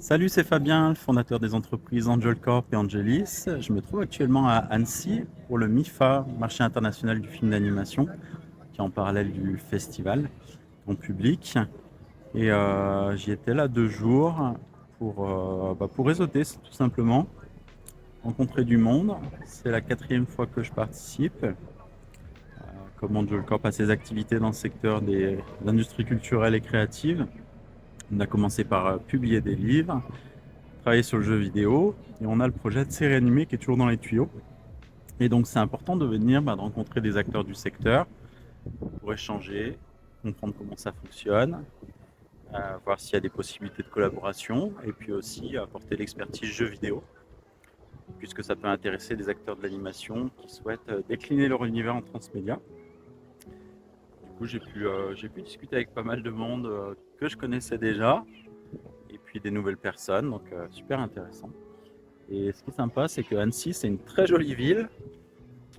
Salut, c'est Fabien, le fondateur des entreprises Angel Corp et Angelis. Je me trouve actuellement à Annecy pour le MIFA, Marché international du film d'animation, qui est en parallèle du festival en public. Et j'y étais là 2 jours pour réseauter, tout simplement, rencontrer du monde. C'est la 4e fois que je participe. Comme Angel Corp a ses activités dans le secteur des industries culturelles et créatives. On a commencé par publier des livres, travailler sur le jeu vidéo, et on a le projet de série animée qui est toujours dans les tuyaux. Et donc c'est important de venir, de rencontrer des acteurs du secteur pour échanger, comprendre comment ça fonctionne, voir s'il y a des possibilités de collaboration, et puis aussi apporter l'expertise jeu vidéo, puisque ça peut intéresser des acteurs de l'animation qui souhaitent décliner leur univers en transmédia. Du coup, j'ai pu discuter avec pas mal de monde que je connaissais déjà, et puis des nouvelles personnes, donc super intéressant. Et ce qui est sympa, c'est que Annecy, c'est une très jolie ville.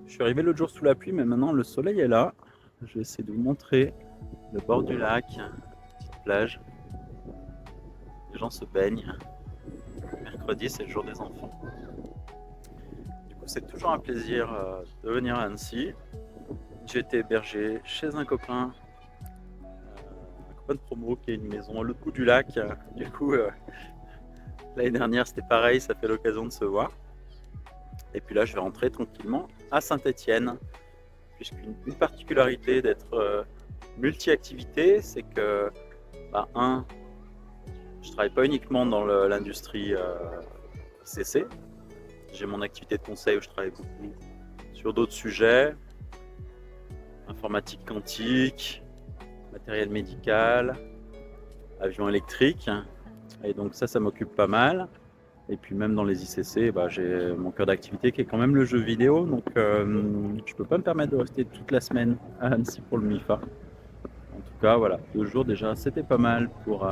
Je suis arrivé l'autre jour sous la pluie, mais maintenant le soleil est là. Je vais essayer de vous montrer le bord du lac, petite plage. Les gens se baignent. Mercredi, c'est le jour des enfants. Du coup, c'est toujours un plaisir de venir à Annecy. J'ai été hébergé chez un copain de promo qui a une maison à l'autre bout du lac. Du coup, l'année dernière, c'était pareil, ça fait l'occasion de se voir. Et puis là, je vais rentrer tranquillement à Saint-Étienne, puisqu'une particularité d'être multi-activité, c'est que, je travaille pas uniquement dans l'industrie ICC. J'ai mon activité de conseil où je travaille beaucoup sur d'autres sujets, informatique quantique, matériel médical, avion électrique. Et donc ça m'occupe pas mal. Et puis même dans les ICC, j'ai mon cœur d'activité qui est quand même le jeu vidéo. Donc je peux pas me permettre de rester toute la semaine à Annecy pour le MIFA. En tout cas, voilà, 2 jours déjà, c'était pas mal pour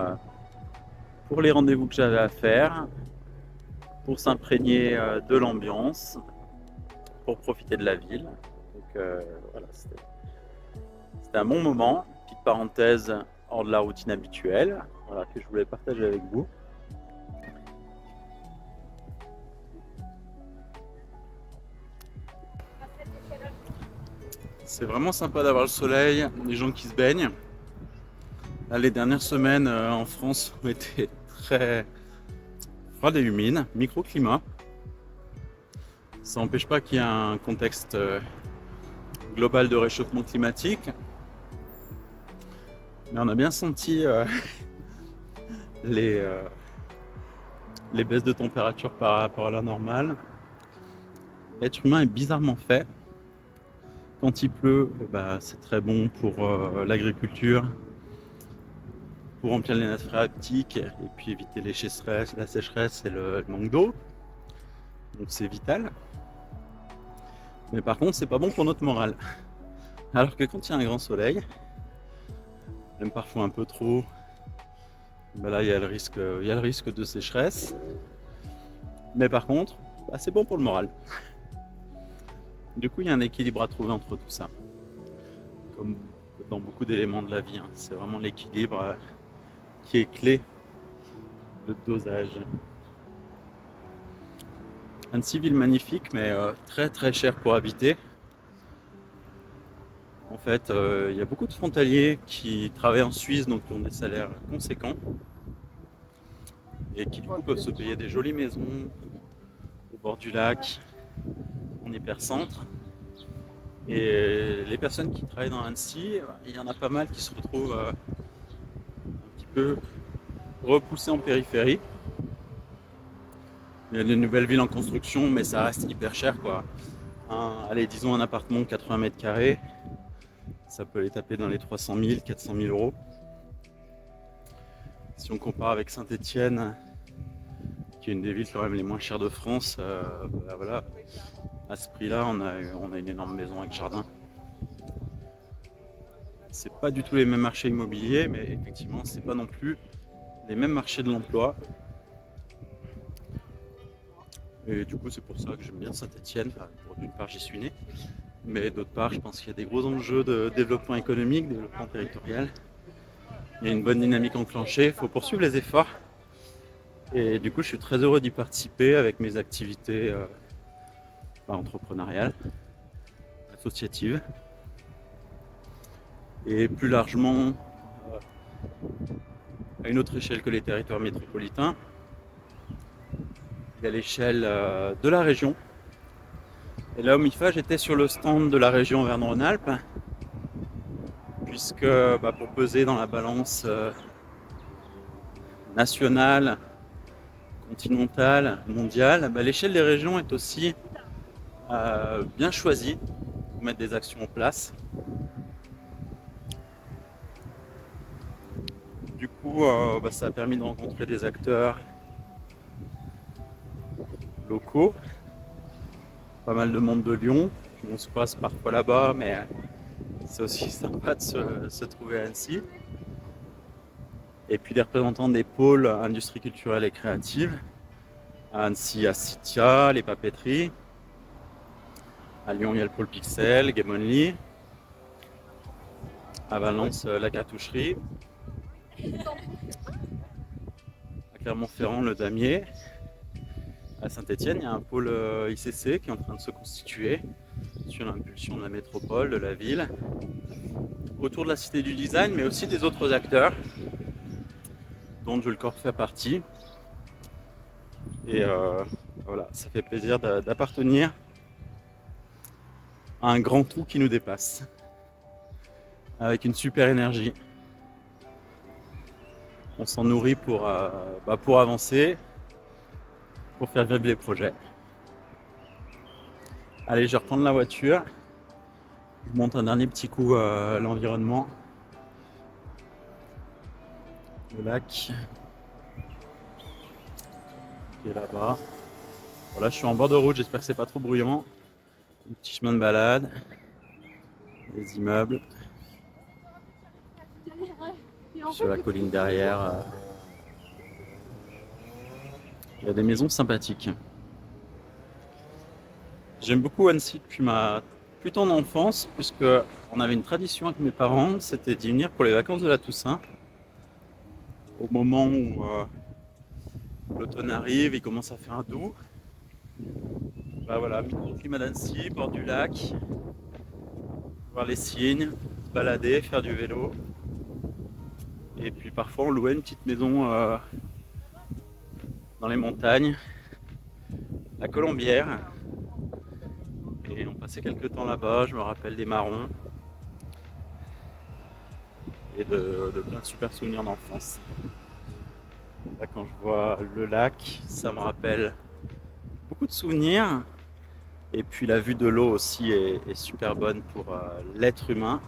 les rendez-vous que j'avais à faire, pour s'imprégner de l'ambiance, pour profiter de la ville. Donc voilà, c'était un bon moment. Petite parenthèse hors de la routine habituelle, voilà, que je voulais partager avec vous. C'est vraiment sympa d'avoir le soleil, les gens qui se baignent. Là, les dernières semaines en France ont été très froides et humides, microclimat. Ça n'empêche pas qu'il y a un contexte global de réchauffement climatique. Mais on a bien senti les baisses de température par rapport à la normale. L'être humain est bizarrement fait. Quand il pleut, c'est très bon pour l'agriculture, pour remplir les nappes phréatiques et puis éviter la sécheresse et le manque d'eau. Donc c'est vital. Mais par contre, c'est pas bon pour notre morale. Alors que quand il y a un grand soleil, même parfois un peu trop, là il y a le risque de sécheresse. Mais par contre, c'est bon pour le moral. Du coup, il y a un équilibre à trouver entre tout ça. Comme dans beaucoup d'éléments de la vie, c'est vraiment l'équilibre qui est clé, le dosage. Annecy, ville magnifique, mais très très cher pour habiter. En fait, il y a beaucoup de frontaliers qui travaillent en Suisse, donc qui ont des salaires conséquents et qui du coup peuvent se payer des jolies maisons au bord du lac, en hypercentre. Et les personnes qui travaillent dans Annecy, il y en a pas mal qui se retrouvent un petit peu repoussés en périphérie. Il y a de nouvelles villes en construction, mais ça reste hyper cher, quoi. Allez, disons un appartement de 80 mètres carrés, ça peut les taper dans les 300 000, 400 000 euros. Si on compare avec Saint-Étienne, qui est une des villes quand même les moins chères de France, voilà, à ce prix-là, on a une énorme maison avec jardin. C'est pas du tout les mêmes marchés immobiliers, mais effectivement, c'est pas non plus les mêmes marchés de l'emploi. Et du coup, c'est pour ça que j'aime bien Saint-Étienne. D'une part, j'y suis né, mais d'autre part, je pense qu'il y a des gros enjeux de développement économique, développement territorial. Il y a une bonne dynamique enclenchée, il faut poursuivre les efforts. Et du coup, je suis très heureux d'y participer avec mes activités entrepreneuriales, associatives. Et plus largement, à une autre échelle que les territoires métropolitains, à l'échelle de la région. Et là, au MIFA, j'étais sur le stand de la région Auvergne-Rhône-Alpes, puisque pour peser dans la balance nationale, continentale, mondiale, l'échelle des régions est aussi bien choisie pour mettre des actions en place. Du coup, ça a permis de rencontrer des acteurs locaux, pas mal de monde de Lyon. On se passe parfois là-bas, mais c'est aussi sympa de se trouver à Annecy. Et puis des représentants des pôles industrie culturelle et créative. À Annecy, à Citia, les papeteries. À Lyon, il y a le pôle Pixel, Game Only. À Valence, la cartoucherie. À Clermont-Ferrand, le damier. À Saint-Étienne, il y a un pôle ICC qui est en train de se constituer sur l'impulsion de la métropole, de la ville, autour de la Cité du Design, mais aussi des autres acteurs, dont Jolcorp fait partie. Et voilà, ça fait plaisir d'appartenir à un grand tout qui nous dépasse, avec une super énergie. On s'en nourrit pour avancer, pour faire vivre les projets. Allez, je vais reprendre la voiture. Je monte un dernier petit coup à l'environnement. Le lac qui est là-bas. Voilà, je suis en bord de route, j'espère que c'est pas trop bruyant. Un petit chemin de balade, des immeubles. Sur la colline derrière, il y a des maisons sympathiques. J'aime beaucoup Annecy depuis ma plus tendre enfance, puisque on avait une tradition avec mes parents, c'était d'y venir pour les vacances de la Toussaint. Au moment où l'automne arrive, il commence à faire un doux. Voilà, microclimat d'Annecy, bord du lac, voir les cygnes, se balader, faire du vélo. Et puis parfois on louait une petite maison dans les montagnes, à Colombières. Et on passait quelques temps là-bas, je me rappelle des marrons et de plein de super souvenirs d'enfance. Là, quand je vois le lac, ça me rappelle beaucoup de souvenirs. Et puis la vue de l'eau aussi est super bonne pour l'être humain.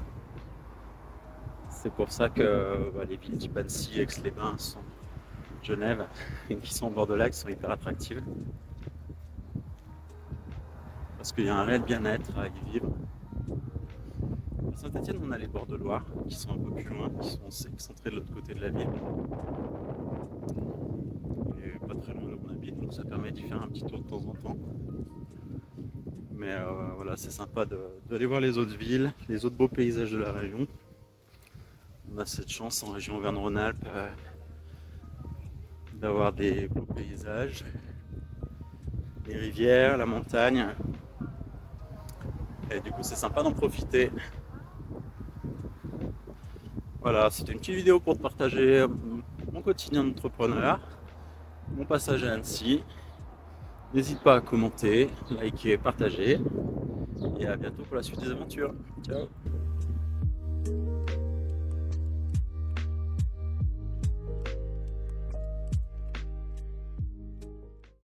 C'est pour ça que les villes type Annecy, Aix-les-Bains, Genève, qui sont au bord de lac, sont hyper attractives. Parce qu'il y a un réel bien-être à y vivre. À Saint-Étienne, on a les bords de Loire, qui sont un peu plus loin, qui sont excentrés de l'autre côté de la ville. Et pas très loin de où on habite, donc ça permet d'y faire un petit tour de temps en temps. Mais voilà, c'est sympa d'aller voir les autres villes, les autres beaux paysages de la région. On a cette chance en région Auvergne-Rhône-Alpes d'avoir des beaux paysages, les rivières, la montagne. Et du coup, c'est sympa d'en profiter. Voilà, c'était une petite vidéo pour te partager mon quotidien d'entrepreneur, mon passage à Annecy. N'hésite pas à commenter, liker, partager. Et à bientôt pour la suite des aventures. Ciao!